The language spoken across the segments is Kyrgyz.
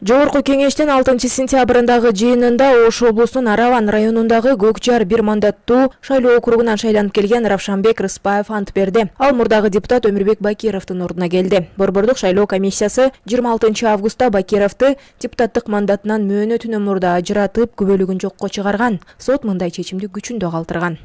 Жогорку кеңештин 6-сентябрындагы жыйынында Ош облусунун Араван районундагы Көкжар бир мандаттуу шайлоо округунан шайланып келген Равшанбек Рыспаев ант берди. Ал мурдагы депутат Өмүрбек Бакировдун ордуна келди. Борбордук шайлоо комиссиясы 26 августта Бакировду депутаттык мандатынан мөөнөтүнөн мурда ажыратып, күбөлүгүн жокко чыгарган. Сот мындай чечимди күчүндө калтырган.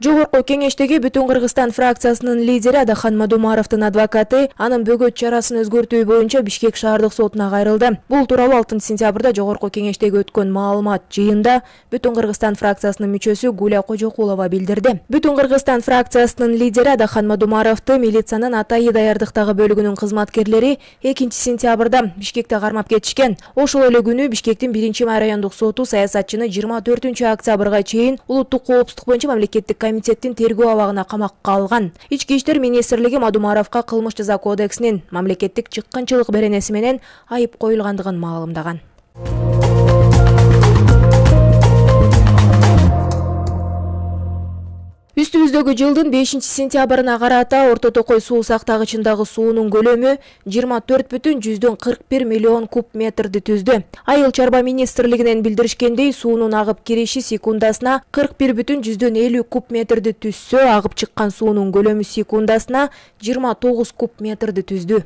Жогорку кеңештеги Бүтүн Кыргызстан фракциясынын лидери Адахан Мадумаровдун адвокаты анын бөгөт чарасын өзгөртүү боюнча Бишкек шаардык сотуна кайрылды. Бул тууралуу 6-сентябрда Жогорку кеңештеги өткөн маалымат жыйында Бүтүн Кыргызстан фракциясынын мүчөсү Гуля Кожокулова билдирди. Бүтүн Кыргызстан фракциясынын лидери Адахан Мадумаровду милициянын Атайы даярдыктагы бөлүгүнүн кызматкерлери 2-сентябрда Бишкекте кармап кетишкен. Ошол эле күнү Бишкектин 1-май райондук соту саясатчыны 24-октябрга чейин улуттук коопсуздук боюнча мамлекеттик комитеттин тергөө абагына камакка алган. Ички иштер министрлиги Мадумаровго кылмыш жаза кодексинин мамлекеттик чыккынчылык беренеси менен айып коюлгандыгын маалымдаган. Үстүбүздөгү жылдын 5-сентябрына карата Орто Токой суу сактагычындагы суунун көлөмү 24,41 миллион куб метрди түздү. Айыл чарба министрлигинен билдиришкендей, суунун агып кириши секундасына 41,50 куб метрди түзсө, агып чыккан суунун көлөмү секундасына 29 куб метрди түздү.